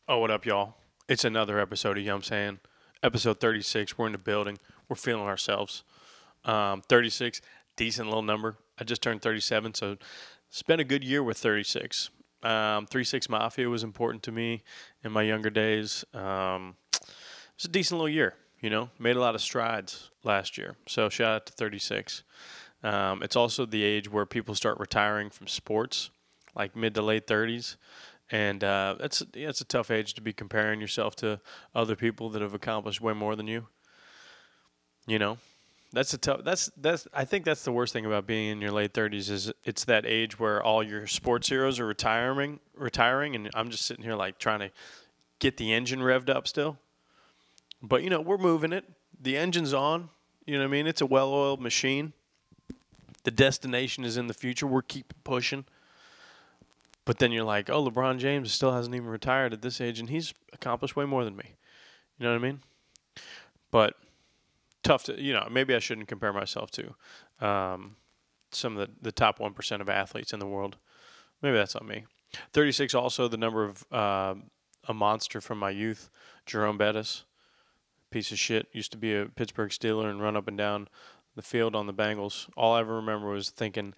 Oh, what up, y'all? It's another episode of Yum Saying. Episode 36. We're in the building. We're feeling ourselves. 36, decent little number. I just turned 37, so it's been a good year with 36. 36 Mafia was important to me in my younger days. It's a decent little year, Made a lot of strides last year. So shout out to 36. It's also the age where people start retiring from sports, like mid to late 30s. And it's a tough age to be comparing yourself to other people that have accomplished way more than you. You know, that's a tough. That's. I think that's the worst thing about being in your late 30s is it's that age where all your sports heroes are retiring, and I'm just sitting here like trying to get the engine revved up still. But we're moving it. The engine's on. You know what I mean? It's a well-oiled machine. The destination is in the future. We're keeping pushing. But then you're like, oh, LeBron James still hasn't even retired at this age, and he's accomplished way more than me. You know what I mean? But tough to, maybe I shouldn't compare myself to some of the top 1% of athletes in the world. Maybe that's on me. 36 also the number of a monster from my youth, Jerome Bettis. Piece of shit. Used to be a Pittsburgh Steeler and run up and down the field on the Bengals. All I ever remember was thinking,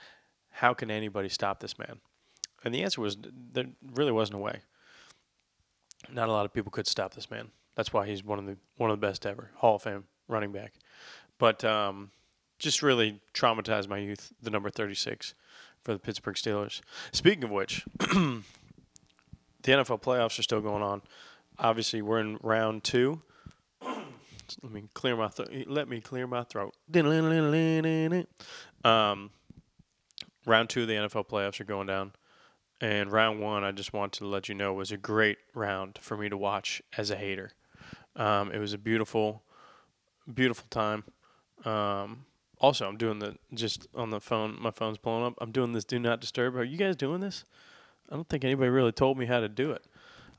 how can anybody stop this man? And the answer was there really wasn't a way. Not a lot of people could stop this man. That's why he's one of the best ever, Hall of Fame running back. But just really traumatized my youth. The number 36 for the Pittsburgh Steelers. Speaking of which, the NFL playoffs are still going on. Obviously, we're in round 2. Let me clear my throat. Round 2 of the NFL playoffs are going down. And round 1, I just want to let you know, was a great round for me to watch as a hater. It was a beautiful, beautiful time. Also, I'm doing just on the phone, my phone's blowing up. I'm doing this Do Not Disturb. Are you guys doing this? I don't think anybody really told me how to do it.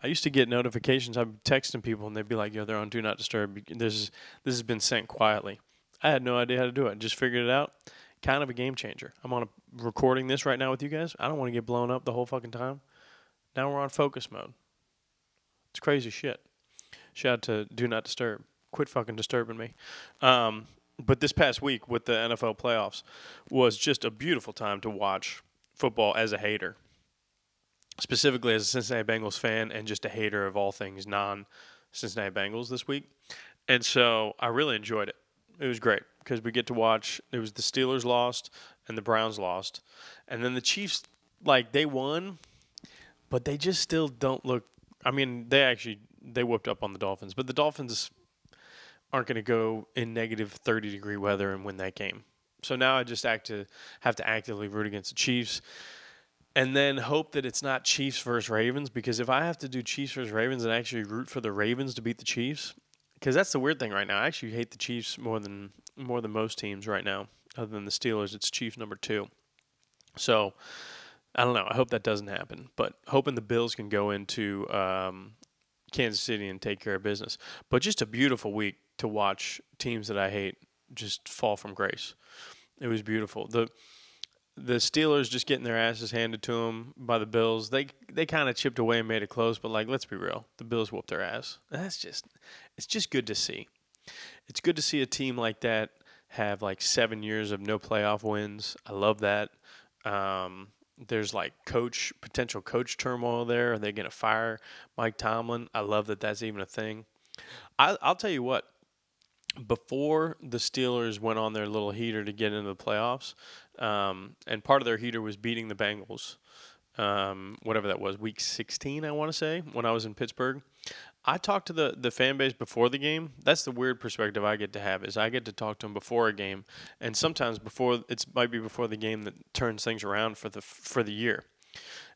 I used to get notifications. I'm texting people, and they'd be like, yo, they're on Do Not Disturb. This has been sent quietly. I had no idea how to do it. Just figured it out. Kind of a game changer. I'm on recording this right now with you guys. I don't want to get blown up the whole fucking time. Now we're on focus mode. It's crazy shit. Shout out to Do Not Disturb. Quit fucking disturbing me. But this past week with the NFL playoffs was just a beautiful time to watch football as a hater. Specifically as a Cincinnati Bengals fan and just a hater of all things non-Cincinnati Bengals this week. And so I really enjoyed it. It was great because we get to watch. It was the Steelers lost and the Browns lost. And then the Chiefs, they won, but they just still don't look. I mean, they whooped up on the Dolphins, but the Dolphins aren't going to go in negative 30-degree weather and win that game. So now I just have to actively root against the Chiefs and then hope that it's not Chiefs versus Ravens, because if I have to do Chiefs versus Ravens and actually root for the Ravens to beat the Chiefs, because that's the weird thing right now. I actually hate the Chiefs more than most teams right now. Other than the Steelers, it's Chiefs number 2. So I don't know. I hope that doesn't happen. But hoping the Bills can go into Kansas City and take care of business. But just a beautiful week to watch teams that I hate just fall from grace. It was beautiful. The Steelers just getting their asses handed to them by the Bills. They kind of chipped away and made it close, but let's be real. The Bills whooped their ass. It's just good to see. It's good to see a team like that have 7 years of no playoff wins. I love that. There's potential coach turmoil there. Are they going to fire Mike Tomlin? I love that that's even a thing. I'll tell you what. Before the Steelers went on their little heater to get into the playoffs, and part of their heater was beating the Bengals, whatever that was, week 16, I want to say, when I was in Pittsburgh. I talked to the fan base before the game. That's the weird perspective I get to have, is I get to talk to them before a game, and sometimes might be before the game that turns things around for the year.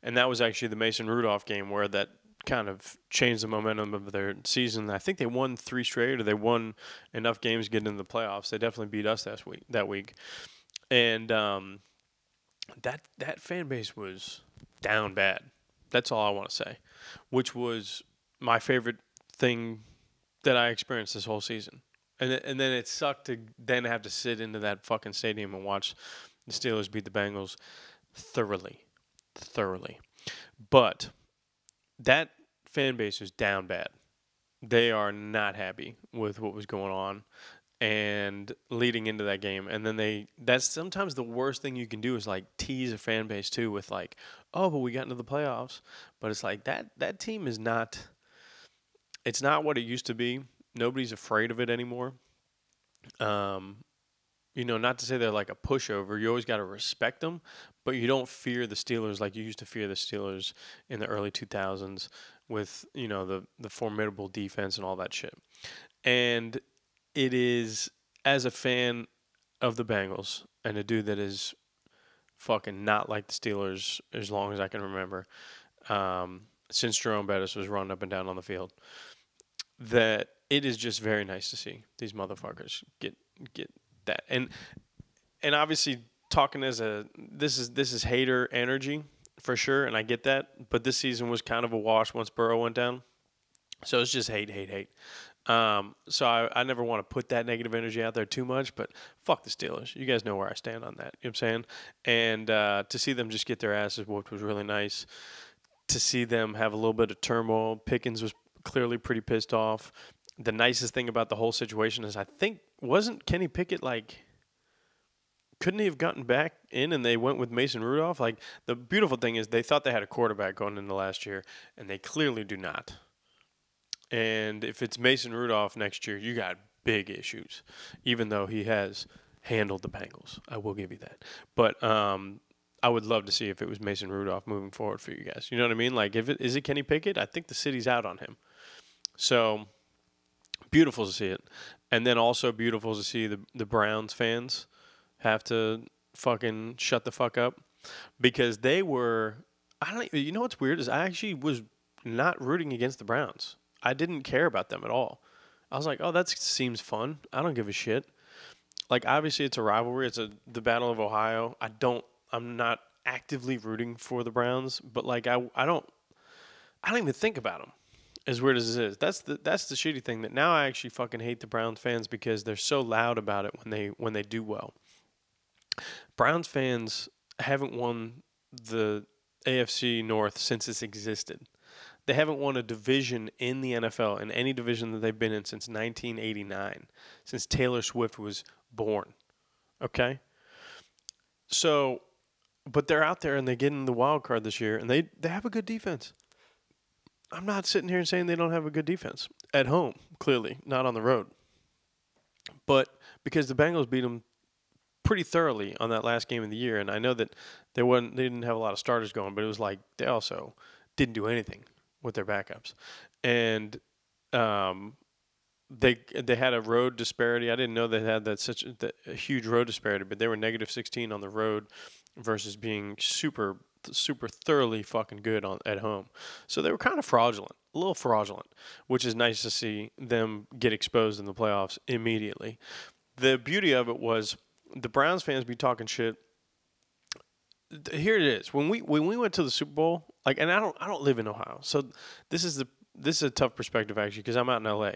And that was actually the Mason Rudolph game where that kind of changed the momentum of their season. I think they won 3 straight, or they won enough games getting into the playoffs. They definitely beat us that week. And that fan base was down bad. That's all I want to say, which was my favorite thing that I experienced this whole season. And then it sucked to then have to sit into that fucking stadium and watch the Steelers beat the Bengals thoroughly. But that fan base is down bad. They are not happy with what was going on and leading into that game. And then that's sometimes the worst thing you can do is like tease a fan base too with like, oh, but we got into the playoffs. But it's like that team is not, it's not what it used to be. Nobody's afraid of it anymore. Not to say they're like a pushover. You always got to respect them, but you don't fear the Steelers like you used to fear the Steelers in the early 2000s with, the formidable defense and all that shit. And it is, as a fan of the Bengals and a dude that is fucking not like the Steelers as long as I can remember, since Jerome Bettis was running up and down on the field, that it is just very nice to see these motherfuckers get that. And obviously talking as this is hater energy for sure, and I get that, but this season was kind of a wash once Burrow went down. So it's just hate. So I never want to put that negative energy out there too much, but fuck the Steelers. You guys know where I stand on that. You know what I'm saying? And to see them just get their asses whooped was really nice. To see them have a little bit of turmoil. Pickens was clearly pretty pissed off. The nicest thing about the whole situation is wasn't Kenny Pickett couldn't he have gotten back in and they went with Mason Rudolph? Like, the beautiful thing is they thought they had a quarterback going into last year, and they clearly do not. And if it's Mason Rudolph next year, you got big issues, even though he has handled the Bengals. I will give you that. But I would love to see if it was Mason Rudolph moving forward for you guys. You know what I mean? Like, is it Kenny Pickett? I think the city's out on him. So beautiful to see it. And then also beautiful to see the Browns fans have to fucking shut the fuck up, because they were, you know what's weird is I actually was not rooting against the Browns. I didn't care about them at all. I was like, oh, that seems fun. I don't give a shit. Like, obviously it's a rivalry. It's the Battle of Ohio. I'm not actively rooting for the Browns, but like I don't even think about them. As weird as it is, that's the shitty thing, that now I actually fucking hate the Browns fans because they're so loud about it when they do well. Browns fans haven't won the AFC North since it's existed. They haven't won a division in the NFL, in any division that they've been in, since 1989, since Taylor Swift was born. Okay? So, but they're out there and they get in the wild card this year, and they have a good defense. I'm not sitting here saying they don't have a good defense. At home, clearly, not on the road. But because the Bengals beat them pretty thoroughly on that last game of the year, and I know that they didn't have a lot of starters going, but it was like they also didn't do anything with their backups. And they had a road disparity. I didn't know they had a huge road disparity, but they were -16 on the road versus being super thoroughly fucking good at home. So they were kind of fraudulent, a little fraudulent, which is nice to see them get exposed in the playoffs immediately. The beauty of it was the Browns fans be talking shit. Here it is. When we went to the Super Bowl, like, and I don't live in Ohio, so this is a tough perspective actually, because I'm out in LA.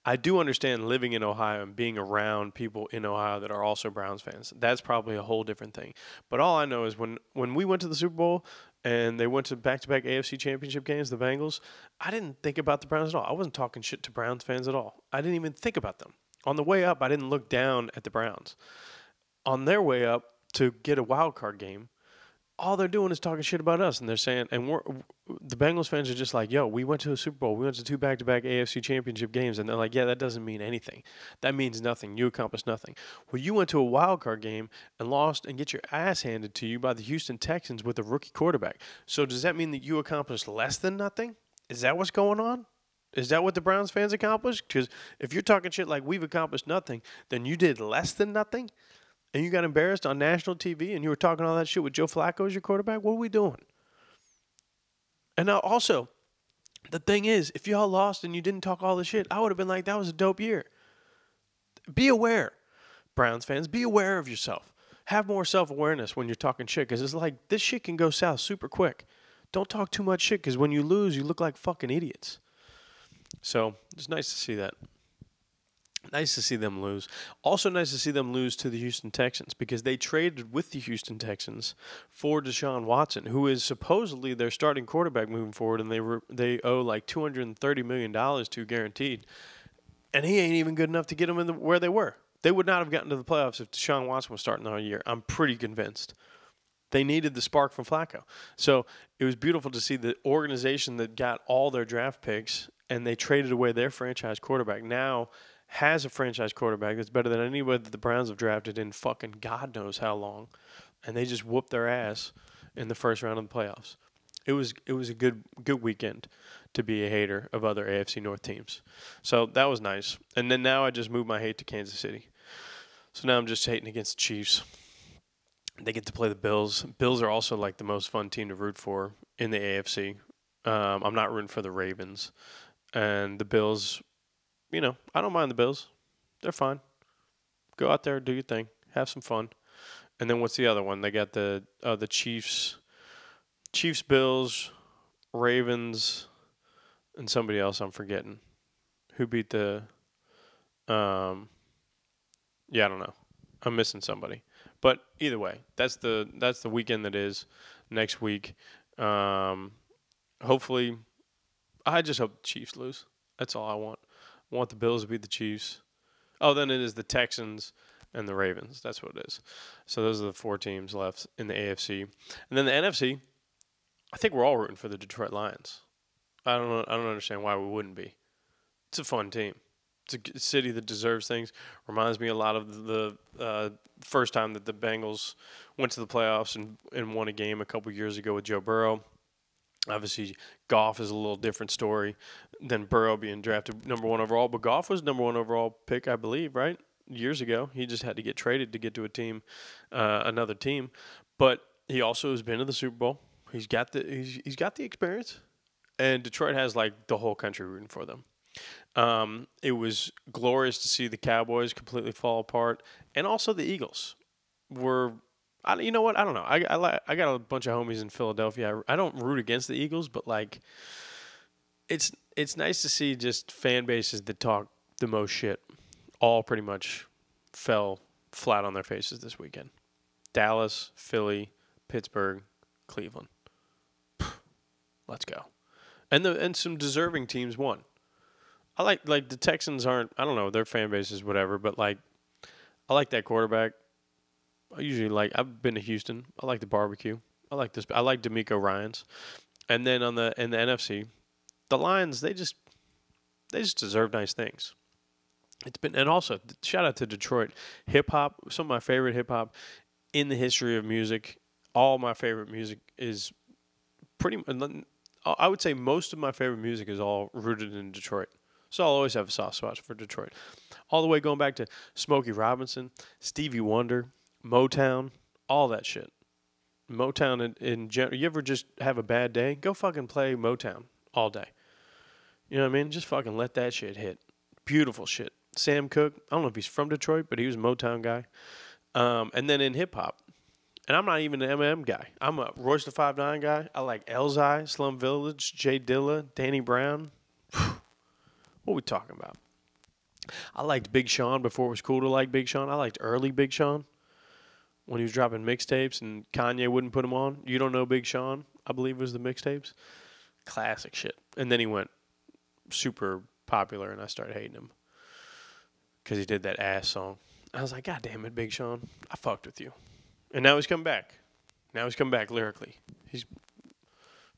I do understand living in Ohio and being around people in Ohio that are also Browns fans. That's probably a whole different thing. But all I know is when we went to the Super Bowl and they went to back-to-back AFC Championship games, the Bengals, I didn't think about the Browns at all. I wasn't talking shit to Browns fans at all. I didn't even think about them. On the way up, I didn't look down at the Browns. On their way up to get a wild card game, all they're doing is talking shit about us, and they're saying, and the Bengals fans are just like, yo, we went to a Super Bowl, we went to 2 back-to-back AFC Championship games, and they're like, yeah, that doesn't mean anything. That means nothing. You accomplished nothing. Well, you went to a wild card game and lost and get your ass handed to you by the Houston Texans with a rookie quarterback. So does that mean that you accomplished less than nothing? Is that what's going on? Is that what the Browns fans accomplished? Because if you're talking shit like we've accomplished nothing, then you did less than nothing? And you got embarrassed on national TV and you were talking all that shit with Joe Flacco as your quarterback? What are we doing? And now also, the thing is, if y'all lost and you didn't talk all the shit, I would have been like, that was a dope year. Be aware, Browns fans. Be aware of yourself. Have more self-awareness when you're talking shit, because it's like, this shit can go south super quick. Don't talk too much shit, because when you lose, you look like fucking idiots. So it's nice to see that. Nice to see them lose. Also, nice to see them lose to the Houston Texans because they traded with the Houston Texans for Deshaun Watson, who is supposedly their starting quarterback moving forward, and they owe like $230 million to guaranteed, and he ain't even good enough to get them where they were. They would not have gotten to the playoffs if Deshaun Watson was starting the whole year. I'm pretty convinced. They needed the spark from Flacco. So it was beautiful to see the organization that got all their draft picks and they traded away their franchise quarterback now has a franchise quarterback that's better than anybody that the Browns have drafted in fucking God knows how long. And they just whooped their ass in the first round of the playoffs. It was a good weekend to be a hater of other AFC North teams. So that was nice. And then now I just moved my hate to Kansas City. So now I'm just hating against the Chiefs. They get to play the Bills. Bills are also like the most fun team to root for in the AFC. I'm not rooting for the Ravens. And the Bills, I don't mind the Bills. They're fine. Go out there, do your thing, have some fun. And then what's the other one? They got the Chiefs, Bills, Ravens, and somebody else I'm forgetting. Who beat the? I don't know. I'm missing somebody. But either way, that's the weekend that is next week. Hopefully, I just hope the Chiefs lose. That's all I want. I want the Bills to beat the Chiefs. Oh, then it is the Texans and the Ravens. That's what it is. So those are the 4 teams left in the AFC. And then the NFC, I think we're all rooting for the Detroit Lions. I don't understand why we wouldn't be. It's a fun team. It's a city that deserves things. Reminds me a lot of the first time that the Bengals went to the playoffs and won a game a couple years ago with Joe Burrow. Obviously, Goff is a little different story than Burrow being drafted number 1 overall. But Goff was number 1 overall pick, I believe, right? Years ago. He just had to get traded to get to a team, another team. But he also has been to the Super Bowl. He's got the experience. And Detroit has like the whole country rooting for them. It was glorious to see the Cowboys completely fall apart, and also the Eagles were. You know what? I don't know. I got a bunch of homies in Philadelphia. I don't root against the Eagles, but like, it's nice to see just fan bases that talk the most shit, all pretty much fell flat on their faces this weekend. Dallas, Philly, Pittsburgh, Cleveland. Let's go, and some deserving teams won. I like the Texans aren't. I don't know, their fan base is whatever, but like, I like that quarterback. I've been to Houston. I like the barbecue. I like this. I like D'Amico Ryans. And then in the NFC, the Lions they just deserve nice things. And also shout out to Detroit hip hop. Some of my favorite hip hop in the history of music. All my favorite music is pretty. I would say most of my favorite music is all rooted in Detroit. So I'll always have a soft spot for Detroit. All the way going back to Smokey Robinson, Stevie Wonder, Motown, all that shit. Motown in general. You ever just have a bad day? Go fucking play Motown all day. You know what I mean? Just fucking let that shit hit. Beautiful shit. Sam Cooke, I don't know if he's from Detroit, but he was a Motown guy. And then in hip-hop, and I'm not even an Eminem guy. I'm a Royce the 5'9" guy. I like Elzhi, Slum Village, Jay Dilla, Danny Brown. What are we talking about? I liked Big Sean before it was cool to like Big Sean. I liked early Big Sean when he was dropping mixtapes and Kanye wouldn't put them on. You Don't Know Big Sean, I believe was the mixtapes. Classic shit. And then he went super popular and I started hating him because he did that ass song. I was like, God damn it, Big Sean. I fucked with you. And now he's come back. Now he's come back lyrically.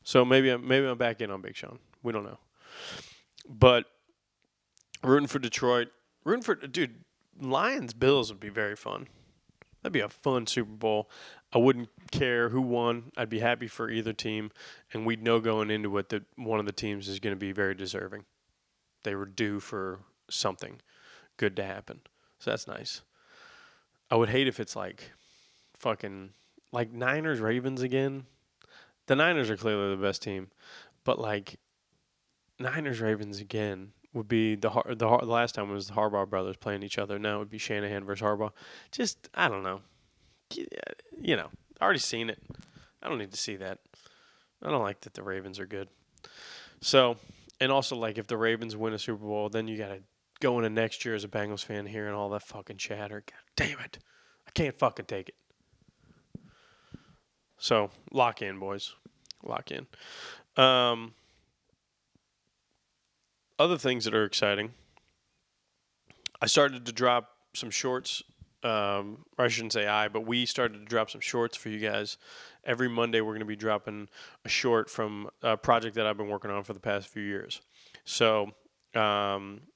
So maybe I'm back in on Big Sean. We don't know. But rooting for Detroit. Dude, Lions-Bills would be very fun. That'd be a fun Super Bowl. I wouldn't care who won. I'd be happy for either team. And we'd know going into it that one of the teams is going to be very deserving. They were due for something good to happen. So that's nice. I would hate if it's like fucking like Niners-Ravens again. The Niners are clearly the best team. But like Niners-Ravens again would be the last time was the Harbaugh brothers playing each other. Now it would be Shanahan versus Harbaugh. Just, I don't know. I already seen it. I don't need to see that. I don't like that the Ravens are good. So, and also like if the Ravens win a Super Bowl, then you got to going to next year as a Bengals fan, hearing all that fucking chatter. God damn it. I can't fucking take it. So, lock in, boys. Lock in. Other things that are exciting. I started to drop some shorts. Or I shouldn't say but we started to drop some shorts for you guys. Every Monday, we're going to be dropping a short from a project that I've been working on for the past few years. So,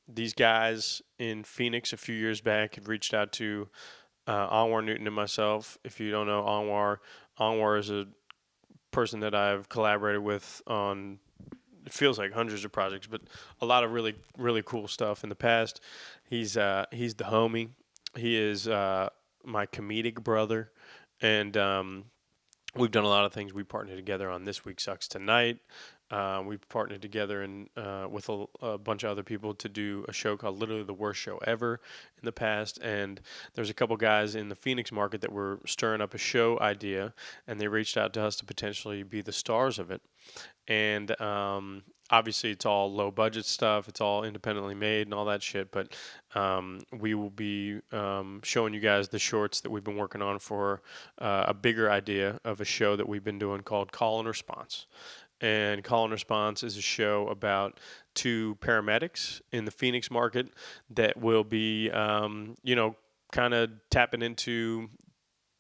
these guys in Phoenix a few years back had reached out to Anwar Newton and myself. If you don't know Anwar is a person that I've collaborated with on, it feels like hundreds of projects, but a lot of really, really cool stuff in the past. He's the homie. He is my comedic brother, and we've done a lot of things. We partnered together on This Week Sucks Tonight. We've partnered together with a bunch of other people to do a show called Literally the Worst Show Ever in the past. And there's a couple guys in the Phoenix market that were stirring up a show idea, and they reached out to us to potentially be the stars of it. And obviously, it's all low budget stuff. It's all independently made and all that shit. But we will be showing you guys the shorts that we've been working on for a bigger idea of a show that we've been doing called Call and Response. And Call and Response is a show about two paramedics in the Phoenix market that will be, kind of tapping into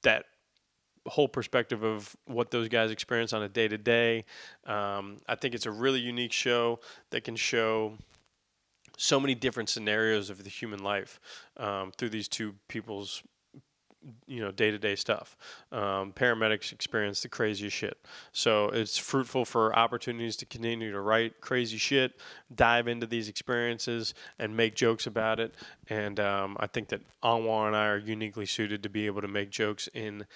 that whole perspective of what those guys experience on a day-to-day. I think it's a really unique show that can show so many different scenarios of the human life through these two people's day-to-day stuff. Paramedics experience the craziest shit. So it's fruitful for opportunities to continue to write crazy shit, dive into these experiences, and make jokes about it. And I think that Anwar and I are uniquely suited to be able to make jokes in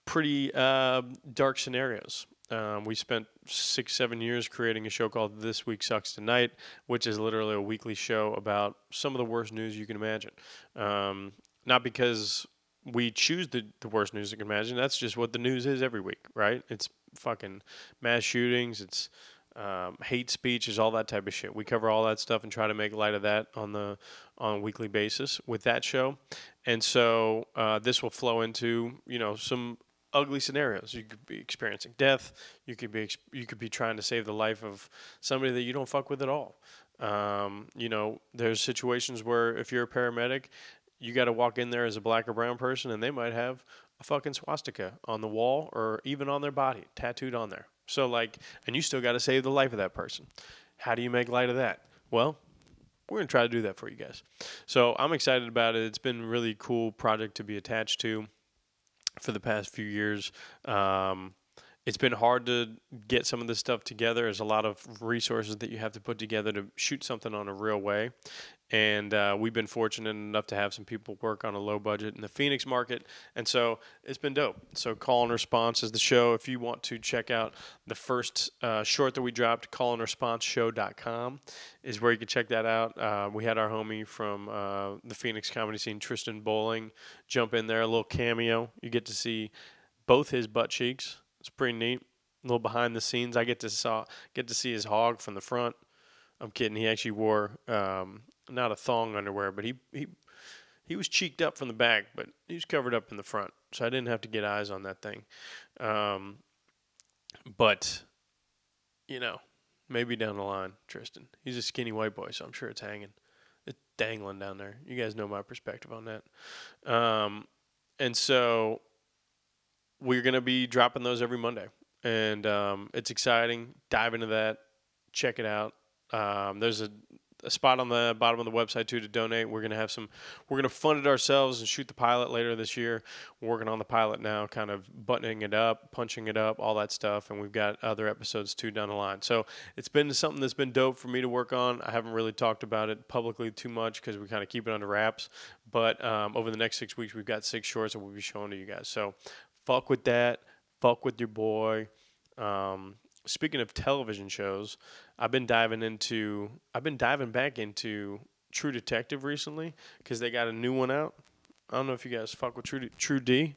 pretty dark scenarios. We spent 6-7 years creating a show called This Week Sucks Tonight, which is literally a weekly show about some of the worst news you can imagine. Not because we choose the worst news you can imagine. That's just what the news is every week, right? It's fucking mass shootings. It's hate speech. Is all that type of shit. We cover all that stuff and try to make light of that on a weekly basis with that show. And so this will flow into some ugly scenarios. You could be experiencing death. You could be trying to save the life of somebody that you don't fuck with at all. There's situations where if you're a paramedic, you got to walk in there as a black or brown person, and they might have a fucking swastika on the wall or even on their body, tattooed on there. So, and you still got to save the life of that person. How do you make light of that? Well, we're going to try to do that for you guys. So, I'm excited about it. It's been a really cool project to be attached to for the past few years. It's been hard to get some of this stuff together. There's a lot of resources that you have to put together to shoot something on a real way. And we've been fortunate enough to have some people work on a low budget in the Phoenix market. And so it's been dope. So Call and Response is the show. If you want to check out the first short that we dropped, callandresponseshow.com is where you can check that out. We had our homie from the Phoenix comedy scene, Tristan Bowling, jump in there, a little cameo. You get to see both his butt cheeks. It's pretty neat. A little behind the scenes. I get to see his hog from the front. I'm kidding. He actually wore not a thong underwear, but he was cheeked up from the back, but he was covered up in the front, so I didn't have to get eyes on that thing. But maybe down the line, Tristan. He's a skinny white boy, so I'm sure it's hanging. It's dangling down there. You guys know my perspective on that. And so we're going to be dropping those every Monday. And it's exciting. Dive into that. Check it out. There's a spot on the bottom of the website, too, to donate. We're going to fund it ourselves and shoot the pilot later this year. We're working on the pilot now, kind of buttoning it up, punching it up, all that stuff. And we've got other episodes, too, down the line. So it's been something that's been dope for me to work on. I haven't really talked about it publicly too much because we kind of keep it under wraps. But over the next 6 weeks, we've got 6 shorts that we'll be showing to you guys. So fuck with that. Fuck with your boy. Speaking of television shows, I've been diving back into True Detective recently because they got a new one out. I don't know if you guys fuck with True D,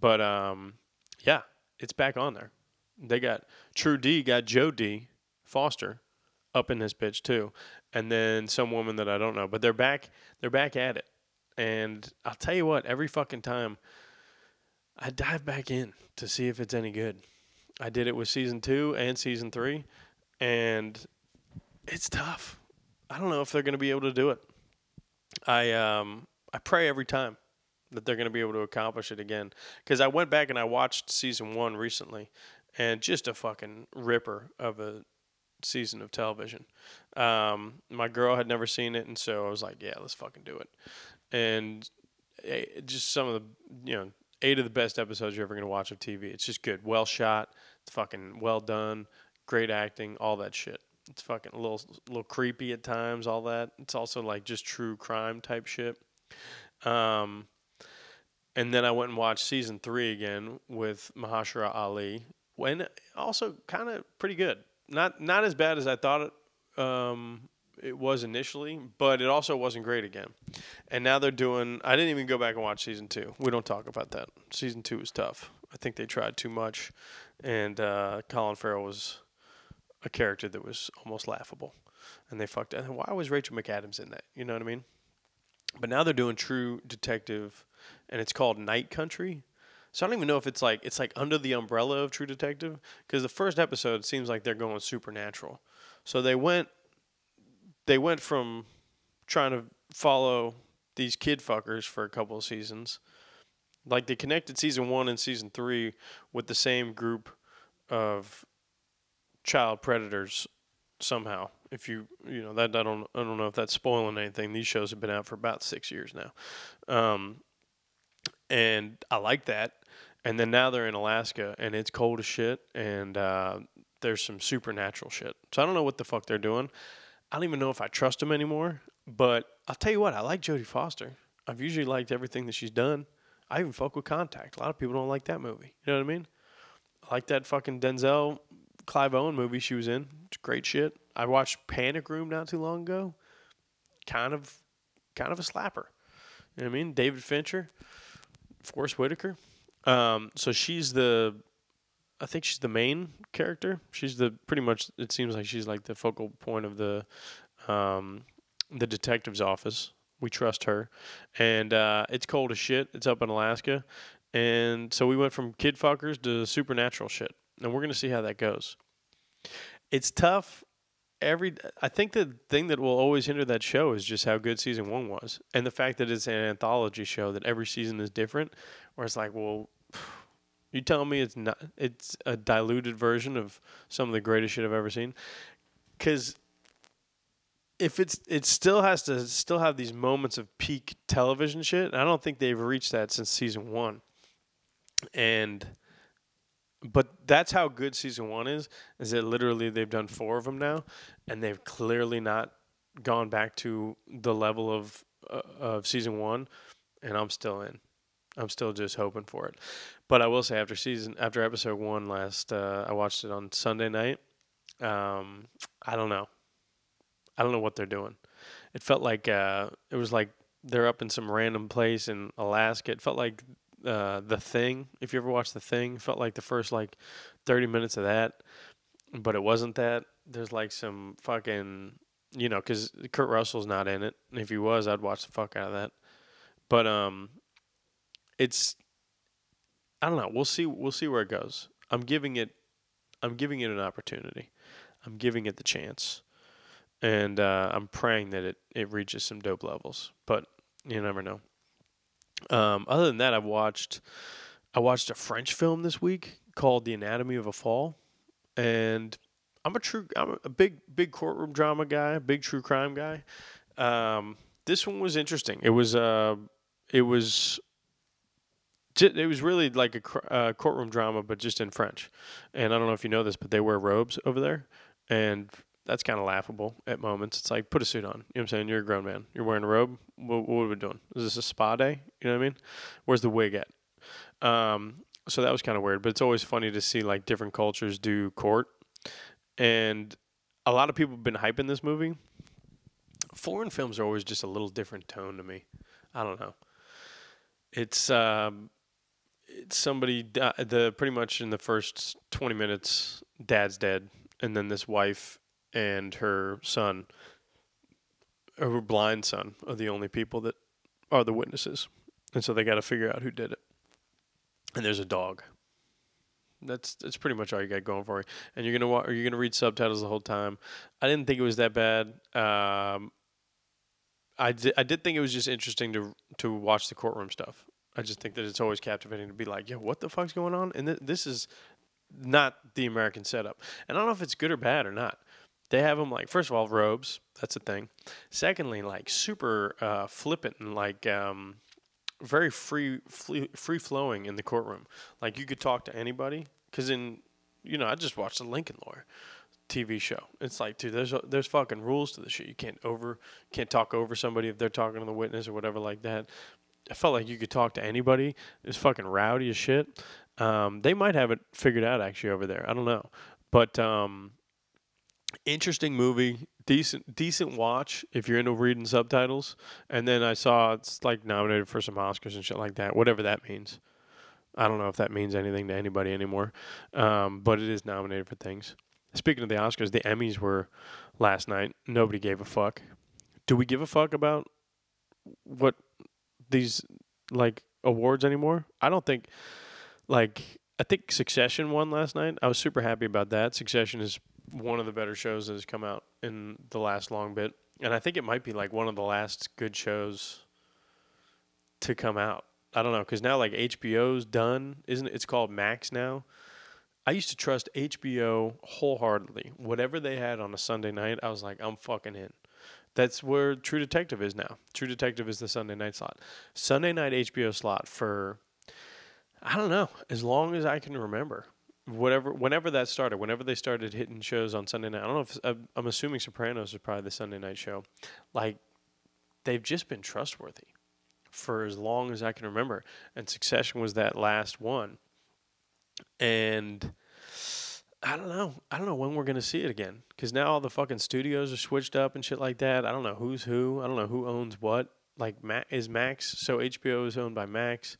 but yeah, it's back on there. They got True D, got Joe D. Foster up in this bitch too, and then some woman that I don't know. But they're back. They're back at it. And I'll tell you what, every fucking time I dive back in to see if it's any good. I did it with season 2 and season 3, and it's tough. I don't know if they're going to be able to do it. I pray every time that they're going to be able to accomplish it again, because I went back and I watched season 1 recently, and just a fucking ripper of a season of television. My girl had never seen it, and so I was like, yeah, let's fucking do it. And just some of the, 8 of the best episodes you're ever going to watch of TV. It's just good. Well shot. It's fucking well done. Great acting. All that shit. It's fucking a little creepy at times, all that. It's also like just true crime type shit. And then I went and watched season 3 again with Mahershala Ali. And also kind of pretty good. Not as bad as I thought it was initially, but it also wasn't great again. And now they're doing, I didn't even go back and watch season 2. We don't talk about that. Season 2 is tough. I think they tried too much. And Colin Farrell was a character that was almost laughable. And they fucked it. And why was Rachel McAdams in that? You know what I mean? But now they're doing True Detective, and it's called Night Country. So I don't even know if it's like under the umbrella of True Detective, because the first episode seems like they're going supernatural. So they went from trying to follow these kid fuckers for a couple of seasons. Like they connected season 1 and season 3 with the same group of child predators somehow. If that I don't know if that's spoiling anything. These shows have been out for about 6 years now. And I like that. And then now they're in Alaska, and it's cold as shit, and there's some supernatural shit. So I don't know what the fuck they're doing. I don't even know if I trust them anymore. But I'll tell you what, I like Jodie Foster. I've usually liked everything that she's done. I even fuck with Contact. A lot of people don't like that movie. You know what I mean? I like that fucking Denzel Clive Owen movie she was in. It's great shit. I watched Panic Room not too long ago. Kind of a slapper. You know what I mean? David Fincher, Forrest Whitaker. So I think she's the main character. She's pretty much, it seems like she's like the focal point of the detective's office. We trust her. And it's cold as shit. It's up in Alaska. And so we went from kid fuckers to supernatural shit. And we're going to see how that goes. It's tough. I think the thing that will always hinder that show is just how good season 1 was. And the fact that it's an anthology show, that every season is different. Where it's like, well, you telling me it's a diluted version of some of the greatest shit I've ever seen? Because if it still has to have these moments of peak television shit, and I don't think they've reached that since season 1. But that's how good season 1 is that literally they've done 4 of them now, and they've clearly not gone back to the level of season 1, and I'm still in. I'm still just hoping for it. But I will say after episode 1 I watched it on Sunday night. I don't know. I don't know what they're doing. It felt like it was like they're up in some random place in Alaska. It felt like The Thing. If you ever watched The Thing, it felt like the first 30 minutes of that, but it wasn't that. There's like some fucking, because Kurt Russell's not in it. And if he was, I'd watch the fuck out of that. But I don't know. We'll see where it goes. I'm giving it an opportunity. I'm giving it the chance. And I'm praying that it reaches some dope levels. But you never know. Other than that, I watched a French film this week called The Anatomy of a Fall. And I'm a big courtroom drama guy, big true crime guy. This one was interesting. It was really like a courtroom drama, but just in French. And I don't know if you know this, but they wear robes over there. And that's kind of laughable at moments. It's like, put a suit on. You know what I'm saying? You're a grown man. You're wearing a robe. What are we doing? Is this a spa day? You know what I mean? Where's the wig at? So that was kind of weird. But it's always funny to see like different cultures do court. And a lot of people have been hyping this movie. Foreign films are always just a little different tone to me. I don't know. It's somebody pretty much in the first 20 minutes, dad's dead, and then this wife and her son her blind son are the only people that are the witnesses, and so they got to figure out who did it. And there's a dog. That's pretty much all you got going for you. And you're gonna read subtitles the whole time. I didn't think it was that bad. I did think it was just interesting to watch the courtroom stuff. I just think that it's always captivating to be like, yo, what the fuck's going on? And this is not the American setup. And I don't know if it's good or bad or not. They have them like, first of all, robes. That's a thing. Secondly, like super flippant and like very free flowing in the courtroom. Like you could talk to anybody. Because I just watched the Lincoln Lawyer TV show. It's like, dude, there's fucking rules to the shit. You can't talk over somebody if they're talking to the witness or whatever like that. I felt like you could talk to anybody. It's fucking rowdy as shit. They might have it figured out actually over there. I don't know, but interesting movie, decent watch if you're into reading subtitles. And then I saw it's like nominated for some Oscars and shit like that. Whatever that means. I don't know if that means anything to anybody anymore, but it is nominated for things. Speaking of the Oscars, the Emmys were last night. Nobody gave a fuck. Do we give a fuck about what these like awards anymore? I don't think. I think Succession won last night. I was super happy about that. Succession is one of the better shows that has come out in the last long bit, and I think it might be like one of the last good shows to come out. I don't know, because now like HBO's done, isn't it? It's called Max now. I used to trust HBO wholeheartedly. Whatever they had on a Sunday night, I was like, I'm fucking in. That's where True Detective is now. True Detective is the Sunday night slot. Sunday night HBO slot for, I don't know, as long as I can remember. Whenever that started, whenever they started hitting shows on Sunday night, I don't know if, I'm assuming Sopranos is probably the Sunday night show. Like, they've just been trustworthy for as long as I can remember. And Succession was that last one. And I don't know. I don't know when we're going to see it again. Because now all the fucking studios are switched up and shit like that. I don't know who's who. I don't know who owns what. Like, is Max, so HBO is owned by Max.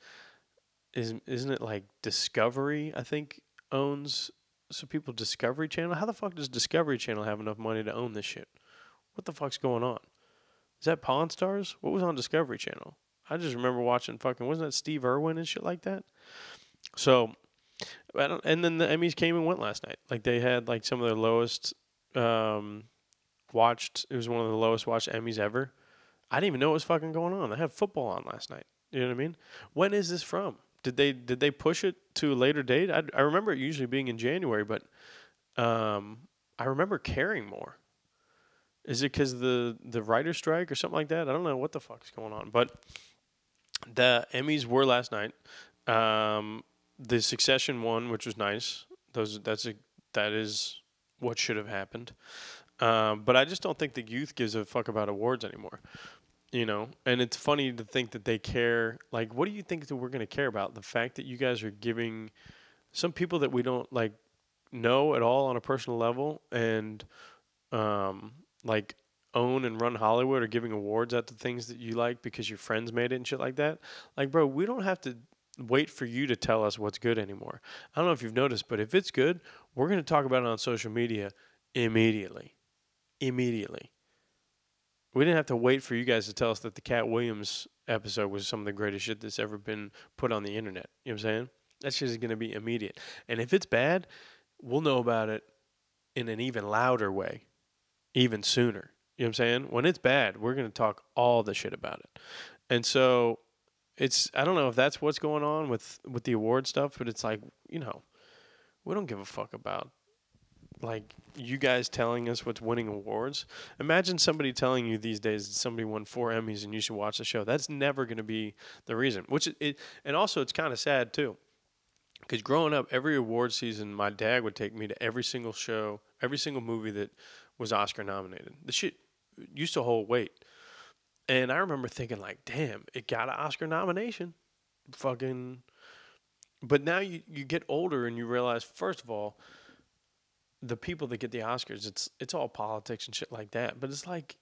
Isn't it like Discovery, I think, owns, so people Discovery Channel? How the fuck does Discovery Channel have enough money to own this shit? What the fuck's going on? Is that Pawn Stars? What was on Discovery Channel? I just remember watching fucking, wasn't that Steve Irwin and shit like that? So, and then the Emmys came and went last night. Like they had like some of their lowest watched. It was one of the lowest watched Emmys ever. I didn't even know what was fucking going on. They had football on last night. You know what I mean? When is this from? Did they push it to a later date? I remember it usually being in January, but I remember caring more. Is it because the writer's strike or something like that? I don't know what the fuck is going on. But the Emmys were last night. The Succession won, which was nice. That is what should have happened. But I just don't think the youth gives a fuck about awards anymore. You know, and it's funny to think that they care. Like, what do you think that we're going to care about? The fact that you guys are giving some people that we don't like know at all on a personal level, and like own and run Hollywood, or giving awards out to things that you like because your friends made it and shit like that. Like, bro, we don't have to wait for you to tell us what's good anymore. I don't know if you've noticed, but if it's good, we're going to talk about it on social media immediately. We didn't have to wait for you guys to tell us that the Cat Williams episode was some of the greatest shit that's ever been put on the internet. You know what I'm saying? That shit is going to be immediate. And if it's bad, we'll know about it in an even louder way, even sooner. You know what I'm saying? When it's bad, we're going to talk all the shit about it. And so I don't know if that's what's going on with the award stuff, but it's like, you know, we don't give a fuck about like you guys telling us what's winning awards. Imagine somebody telling you these days that somebody won 4 Emmys and you should watch the show. That's never going to be the reason. And also it's kind of sad too, because growing up, every award season, my dad would take me to every single show, every single movie that was Oscar nominated. The shit used to hold weight. And I remember thinking like, damn, it got an Oscar nomination. Fucking. But now you get older and you realize, first of all, the people that get the Oscars, it's all politics and shit like that. But it's like,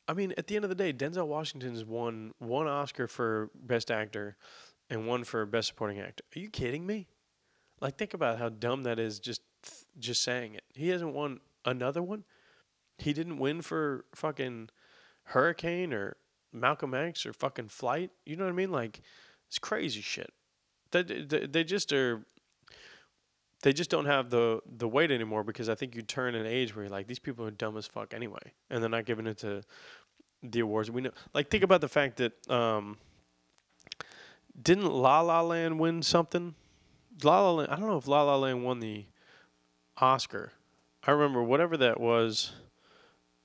I mean, at the end of the day, Denzel Washington has won one Oscar for Best Actor and one for Best Supporting Actor. Are you kidding me? Like, think about how dumb that is just saying it. He hasn't won another one. He didn't win for fucking Hurricane or Malcolm X or fucking Flight. You know what I mean? Like, it's crazy shit. They just are. They just don't have the weight anymore because I think you turn an age where you're like, these people are dumb as fuck anyway, and they're not giving it to the awards. We know, like, think about the fact that didn't La La Land win something? La La Land. I don't know if La La Land won the Oscar. I remember whatever that was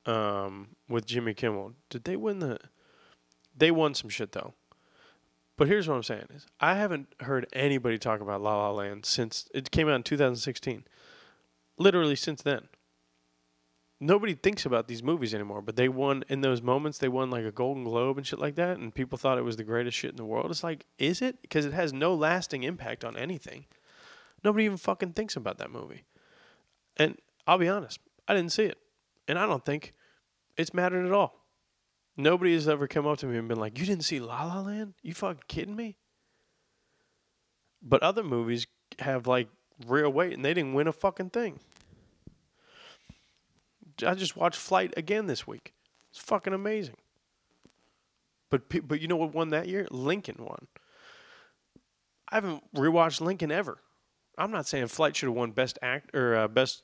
with Jimmy Kimmel. Did they win the? They won some shit though. But here's what I'm saying is I haven't heard anybody talk about La La Land since it came out in 2016. Literally since then. Nobody thinks about these movies anymore, but they won in those moments. They won like a Golden Globe and shit like that, and people thought it was the greatest shit in the world. It's like, is it? Because it has no lasting impact on anything. Nobody even fucking thinks about that movie. And I'll be honest, I didn't see it. And I don't think it's mattered at all. Nobody has ever come up to me and been like, you didn't see La La Land? You fucking kidding me? But other movies have like real weight and they didn't win a fucking thing. I just watched Flight again this week. It's fucking amazing. But you know what won that year? Lincoln won. I haven't rewatched Lincoln ever. I'm not saying Flight should have won best act or best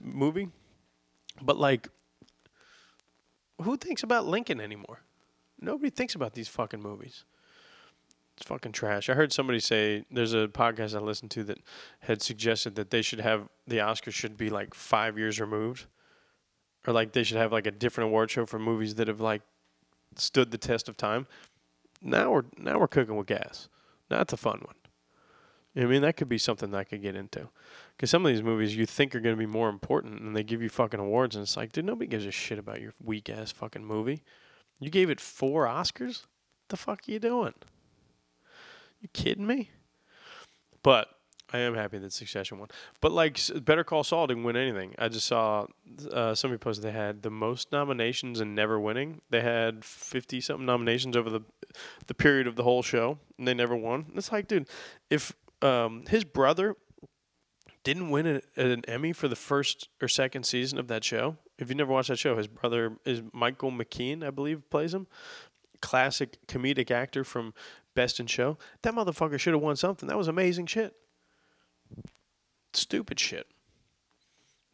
movie, but like, who thinks about Lincoln anymore? Nobody thinks about these fucking movies. It's fucking trash. I heard somebody say, there's a podcast I listened to that had suggested that they should have, the Oscars should be like 5 years removed. Or like they should have like a different award show for movies that have like stood the test of time. Now we're cooking with gas. Now that's a fun one. I mean, that could be something that I could get into. Because some of these movies you think are going to be more important and they give you fucking awards and it's like, dude, nobody gives a shit about your weak ass fucking movie. You gave it 4 Oscars? What the fuck are you doing? You kidding me? But I am happy that Succession won. But like Better Call Saul didn't win anything. I just saw somebody posted they had the most nominations and never winning. They had 50-something nominations over the period of the whole show, and they never won. And it's like, dude, if his brother didn't win an Emmy for the first or second season of that show, if you never watched that show, his brother is Michael McKean, I believe, plays him. Classic comedic actor from Best in Show. That motherfucker should have won something. That was amazing shit. Stupid shit.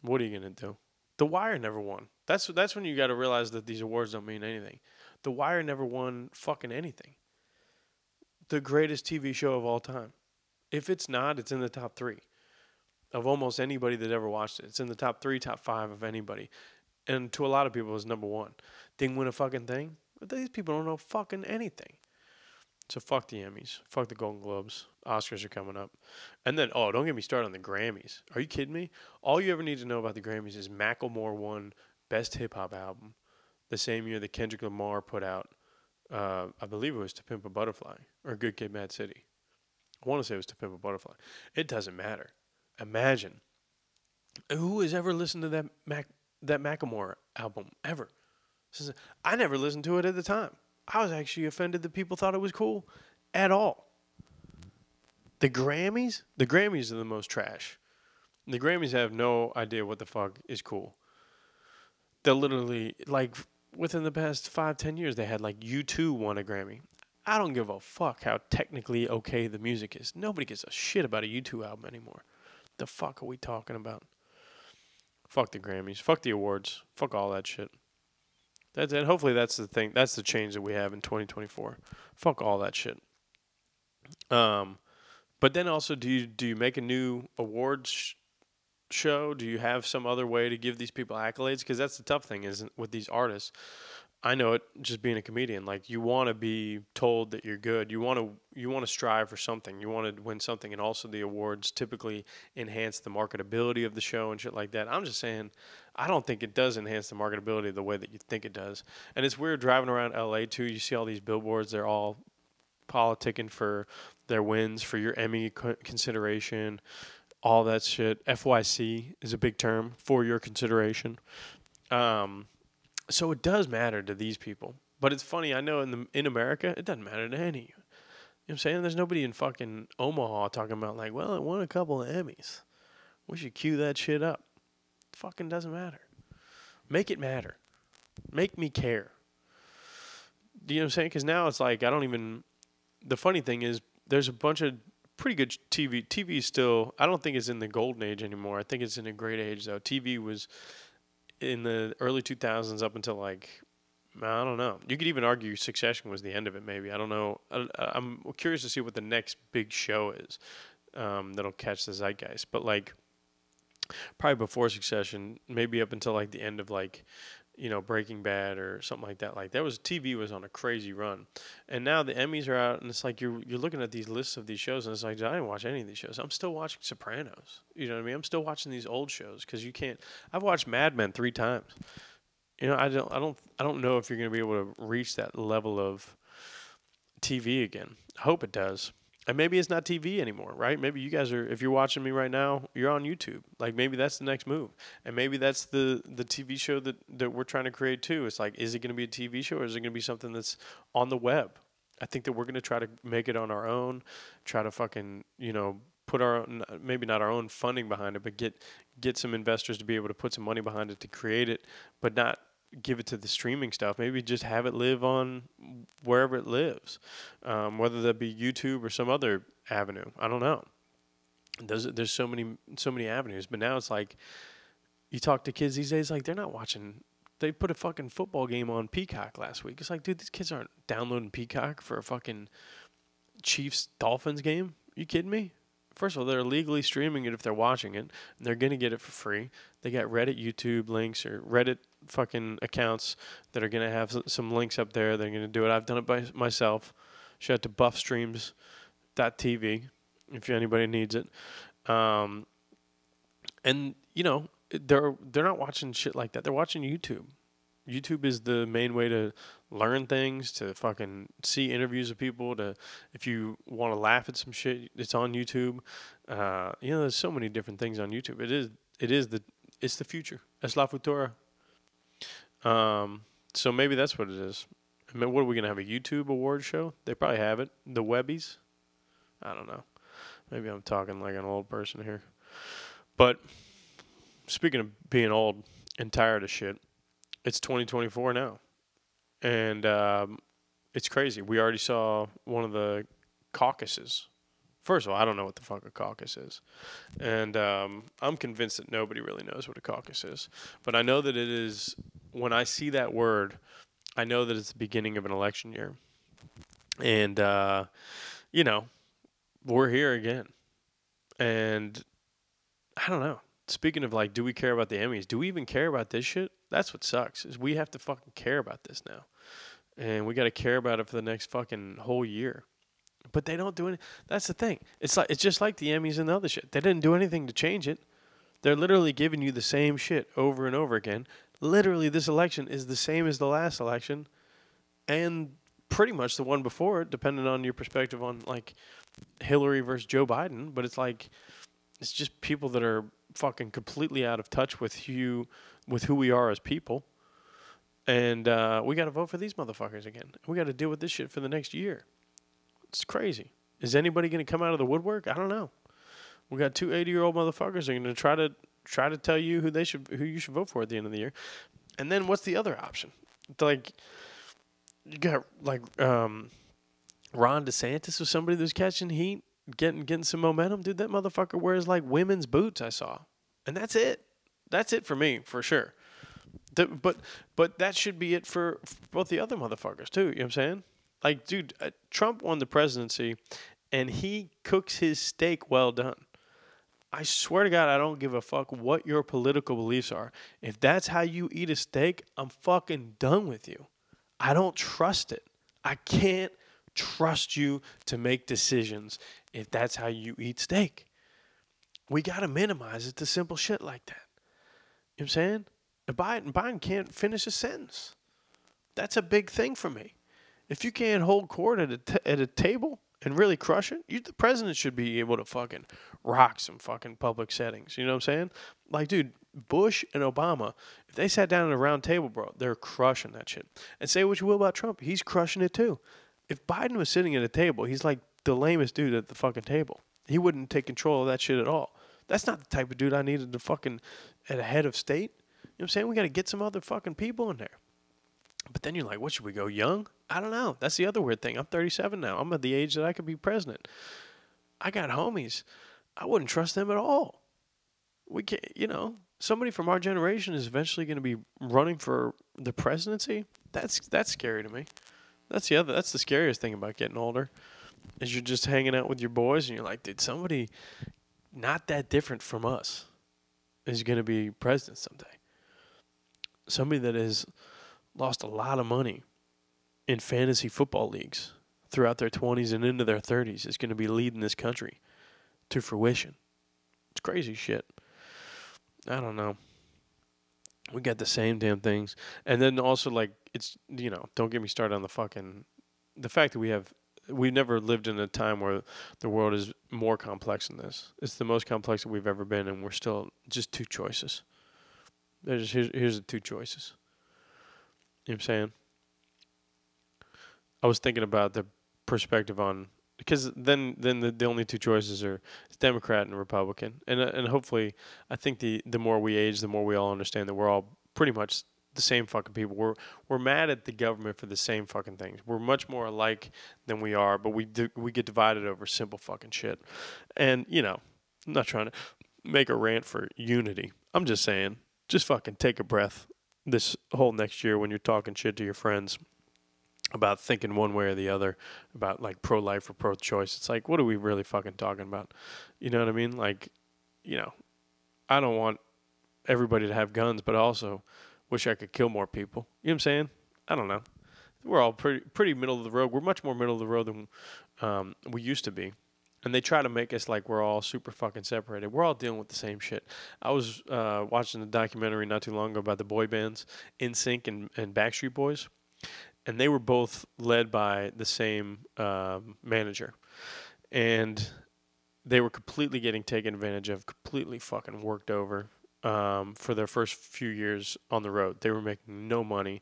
What are you gonna do? The Wire never won. That's when you got to realize that these awards don't mean anything. The Wire never won fucking anything. The greatest TV show of all time. If it's not, it's in the top 3 of almost anybody that ever watched it. It's in the top 3, top 5 of anybody, and to a lot of people, it's number 1. Didn't win a fucking thing. But these people don't know fucking anything. So fuck the Emmys. Fuck the Golden Globes. Oscars are coming up. And then, don't get me started on the Grammys. Are you kidding me? All you ever need to know about the Grammys is Macklemore won Best Hip Hop Album the same year that Kendrick Lamar put out, I believe it was To Pimp a Butterfly or Good Kid, Mad City. I want to say it was To Pimp a Butterfly. It doesn't matter. Imagine. Who has ever listened to that Macklemore album ever? I never listened to it at the time. I was actually offended that people thought it was cool at all. The Grammys are the most trash. The Grammys have no idea what the fuck is cool. They'll literally, like, within the past 5-10 years, they had, like, U2 won a Grammy. I don't give a fuck how technically okay the music is. Nobody gives a shit about a U2 album anymore. The fuck are we talking about? Fuck the Grammys. Fuck the awards. Fuck all that shit. That's it. Hopefully that's the thing. That's the change that we have in 2024. Fuck all that shit. But then also, do you make a new awards show? Do you have some other way to give these people accolades? Because that's the tough thing is with these artists. I know it just being a comedian. Like, you want to be told that you're good. You want to strive for something. You want to win something, and also the awards typically enhance the marketability of the show and shit like that. I'm just saying, I don't think it does enhance the marketability the way that you think it does. And it's weird driving around LA too. You see all these billboards. They're all politicking for their wins, for your Emmy consideration, all that shit. FYC is a big term, for your consideration. So it does matter to these people. But it's funny, I know in America, it doesn't matter to any of you. You know what I'm saying? There's nobody in fucking Omaha talking about like, well, it won a couple of Emmys. We should cue that shit up. It fucking doesn't matter. Make it matter. Make me care. You know what I'm saying? Because now it's like I don't even. The funny thing is, there's a bunch of pretty good TV. TV is still. I don't think it's in the golden age anymore. I think it's in a great age though. TV was in the early 2000s up until like I don't know. You could even argue Succession was the end of it. Maybe I don't know. I'm curious to see what the next big show is that'll catch the zeitgeist. But like probably before Succession, maybe up until like the end of like Breaking Bad or something like that. Like that was TV was on a crazy run, and now the Emmys are out, and it's like you're looking at these lists of these shows, and it's like I didn't watch any of these shows. I'm still watching Sopranos. You know what I mean? I'm still watching these old shows because you can't. I've watched Mad Men 3 times. I don't know if you're going to be able to reach that level of TV again. I hope it does. And maybe it's not TV anymore, right? Maybe you guys are, if you're watching me right now, you're on YouTube. Like maybe that's the next move. And maybe that's the TV show that we're trying to create too. It's like, is it going to be a TV show or is it going to be something that's on the web? I think that we're going to try to make it on our own, try to fucking, put our own, maybe not our own funding behind it, but get some investors to be able to put some money behind it to create it, but not give it to the streaming stuff. Maybe just have it live on wherever it lives, whether that be YouTube or some other avenue. I don't know. There's so many avenues, but now it's like you talk to kids these days, like they're not watching. They put a fucking football game on Peacock last week. It's like, dude, these kids aren't downloading Peacock for a fucking Chiefs Dolphins game. You kidding me? First of all, they're legally streaming it if they're watching it. And they're going to get it for free. They got Reddit, YouTube links, or Reddit fucking accounts that are going to have some links up there. They're going to do it. I've done it by myself. Shout out to buffstreams.tv if anybody needs it. And, they're not watching shit like that. They're watching YouTube. YouTube is the main way to learn things, to fucking see interviews of people, to if you want to laugh at some shit, it's on YouTube. There's so many different things on YouTube. It's the future. Es la futura. So maybe that's what it is. I mean, what are we gonna have, a YouTube award show? They probably have it. The Webbies. I don't know. Maybe I'm talking like an old person here. But speaking of being old and tired of shit, it's 2024 now, and it's crazy. We already saw one of the caucuses. First of all, I don't know what the fuck a caucus is, and I'm convinced that nobody really knows what a caucus is. But I know that it is, when I see that word, I know that it's the beginning of an election year. And, we're here again. And I don't know. Speaking of like, do we care about the Emmys? Do we even care about this shit? That's what sucks, is we have to fucking care about this now. And we got to care about it for the next fucking whole year. But they don't do any. That's the thing. It's just like the Emmys and the other shit. They didn't do anything to change it. They're literally giving you the same shit over and over again. Literally, this election is the same as the last election, and pretty much the one before it, depending on your perspective on like Hillary versus Joe Biden. But it's like, it's just people that are fucking completely out of touch with who we are as people. And we got to vote for these motherfuckers again. We got to deal with this shit for the next year. It's crazy. Is anybody going to come out of the woodwork? I don't know. We got two 80-year-old motherfuckers that are going to try to tell you who you should vote for at the end of the year. And then what's the other option? Like, you got like Ron DeSantis was somebody that's catching heat, getting some momentum. Dude, that motherfucker wears like women's boots, I saw. And that's it. That's it for me, for sure. But that should be it for both the other motherfuckers too. You know what I'm saying? Like, dude, Trump won the presidency, and he cooks his steak well done. I swear to God, I don't give a fuck what your political beliefs are. If that's how you eat a steak, I'm fucking done with you. I don't trust it. I can't trust you to make decisions if that's how you eat steak. We got to minimize it to simple shit like that. You know what I'm saying? Biden can't finish a sentence. That's a big thing for me. If you can't hold court at a table and really crush it, the president should be able to fucking rock some fucking public settings. You know what I'm saying? Like, dude, Bush and Obama, if they sat down at a round table, bro, they're crushing that shit. And say what you will about Trump, he's crushing it too. If Biden was sitting at a table, he's like the lamest dude at the fucking table. He wouldn't take control of that shit at all. That's not the type of dude I needed to fucking at a head of state. You know what I'm saying? We got to get some other fucking people in there. But then you're like, what should we go young? I don't know. That's the other weird thing. I'm 37 now. I'm at the age that I could be president. I got homies. I wouldn't trust them at all. We can't, somebody from our generation is eventually going to be running for the presidency. That's scary to me. That's the scariest thing about getting older, is you're just hanging out with your boys and you're like, dude, somebody not that different from us is going to be president someday. Somebody that has lost a lot of money in fantasy football leagues throughout their 20s and into their 30s is going to be leading this country to fruition. It's crazy shit. I don't know. We got the same damn things. And then also, like, it's, don't get me started on the fact that we've never lived in a time where the world is more complex than this. It's the most complex that we've ever been, and we're still just two choices. Here's the two choices. You know what I'm saying? I was thinking about the perspective on, because then the only two choices are Democrat and Republican, and hopefully, I think the more we age, the more we all understand that we're all pretty much the same fucking people. We're mad at the government for the same fucking things. We're much more alike than we are, but we get divided over simple fucking shit. And I'm not trying to make a rant for unity. I'm just saying, just fucking take a breath this whole next year when you're talking shit to your friends about thinking one way or the other about like pro-life or pro-choice. It's like, what are we really fucking talking about? You know what I mean? Like, I don't want everybody to have guns, but I also wish I could kill more people. You know what I'm saying? I don't know. We're all pretty middle of the road. We're much more middle of the road than we used to be. And they try to make us like we're all super fucking separated. We're all dealing with the same shit. I was watching a documentary not too long ago about the boy bands, NSYNC and Backstreet Boys. And they were both led by the same manager. And they were completely getting taken advantage of, completely fucking worked over for their first few years on the road. They were making no money.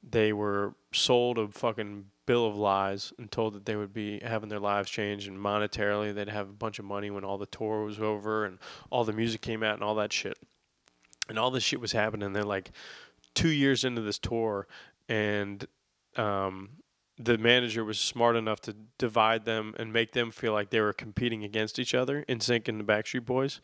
They were sold a fucking bill of lies and told that they would be having their lives changed, and monetarily they'd have a bunch of money when all the tour was over and all the music came out and all that shit. And all this shit was happening. They're like 2 years into this tour, and the manager was smart enough to divide them and make them feel like they were competing against each other, NSYNC and the Backstreet Boys.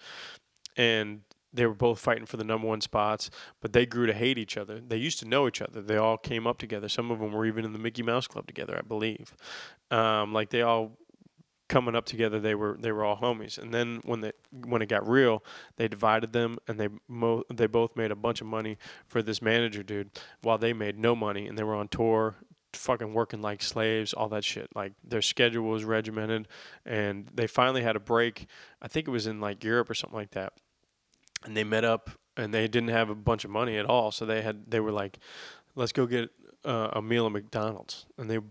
And they were both fighting for the number one spots, but they grew to hate each other. They used to know each other. They all came up together. Some of them were even in the Mickey Mouse Club together, I believe. Like they all coming up together. They were all homies. And then when it got real, they divided them, and they both made a bunch of money for this manager dude, while they made no money, and they were on tour, fucking working like slaves, all that shit. Like their schedule was regimented, and they finally had a break. I think it was in like Europe or something like that. And they met up, and they didn't have a bunch of money at all, so they were like, let's go get a meal at McDonald's. And the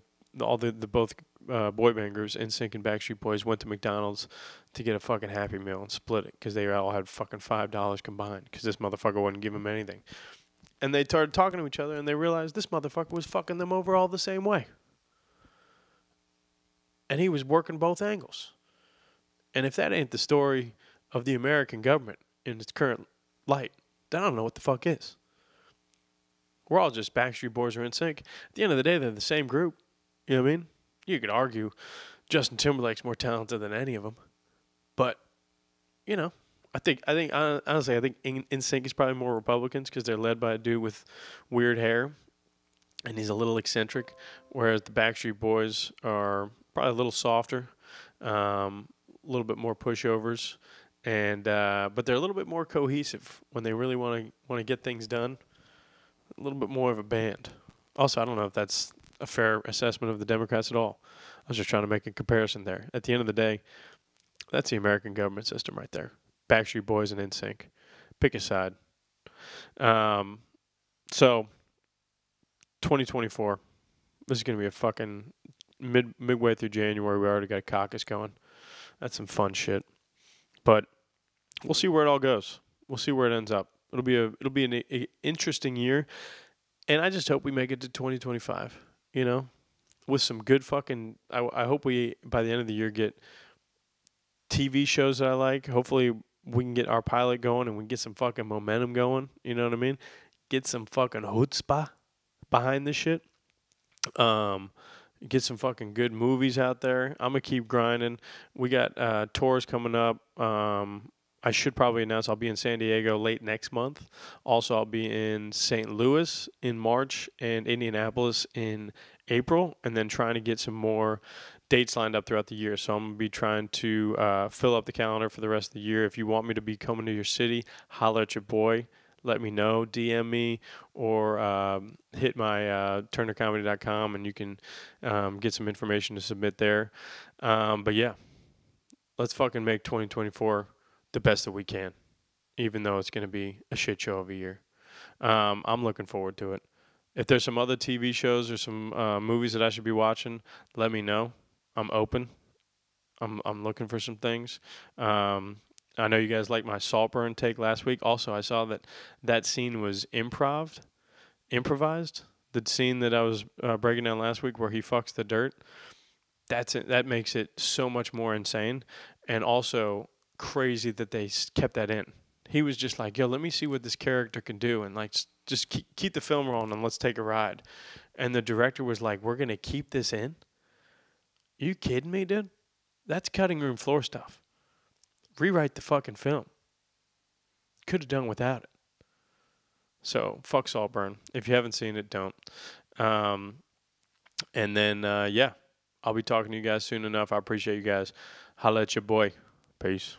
both boy band groups, NSYNC and Backstreet Boys, went to McDonald's to get a fucking Happy Meal and split it, because they all had fucking $5 combined, because this motherfucker wouldn't give them anything. And they started talking to each other, and they realized this motherfucker was fucking them over all the same way. And he was working both angles. And if that ain't the story of the American government in its current light, then I don't know what the fuck is. We're all just Backstreet Boys or NSYNC. At the end of the day, they're the same group. You know what I mean? You could argue Justin Timberlake's more talented than any of them. But, I think honestly, I think NSYNC is probably more Republicans, because they're led by a dude with weird hair, and he's a little eccentric, whereas the Backstreet Boys are probably a little softer, a little bit more pushovers. And but they're a little bit more cohesive when they really want to get things done. A little bit more of a band. Also, I don't know if that's a fair assessment of the Democrats at all. I was just trying to make a comparison there. At the end of the day, that's the American government system right there. Backstreet Boys and NSYNC. Pick a side. So 2024. This is gonna be a fucking midway through January. We already got a caucus going. That's some fun shit. But we'll see where it all goes. We'll see where it ends up. It'll be an interesting year, and I just hope we make it to 2025. With some good fucking. I hope we by the end of the year get TV shows that I like. Hopefully we can get our pilot going, and we can get some fucking momentum going. You know what I mean? Get some fucking chutzpah behind this shit. Um, get some fucking good movies out there. I'm gonna keep grinding. We got tours coming up. I should probably announce I'll be in San Diego late next month. Also, I'll be in St. Louis in March and Indianapolis in April, and then trying to get some more dates lined up throughout the year. So I'm gonna be trying to fill up the calendar for the rest of the year. If you want me to be coming to your city, holler at your boy. Let me know, DM me, or hit my turnercomedy.com, and you can get some information to submit there. But yeah, let's fucking make 2024 the best that we can, even though it's going to be a shit show of a year. I'm looking forward to it. If there's some other TV shows or some movies that I should be watching, let me know. I'm open. I'm looking for some things. I know you guys liked my Saltburn take last week. Also, I saw that scene was improvised. The scene that I was breaking down last week where he fucks the dirt. That's it. That makes it so much more insane, and also crazy that they kept that in. He was just like, "Yo, let me see what this character can do," and like just keep the film rolling and let's take a ride. And the director was like, "We're gonna keep this in? You kidding me, dude? That's cutting room floor stuff. Rewrite the fucking film. Could have done without it." So fuck Saltburn. If you haven't seen it, don't. Um, and then yeah, I'll be talking to you guys soon enough. I appreciate you guys. Holla at your boy. Peace.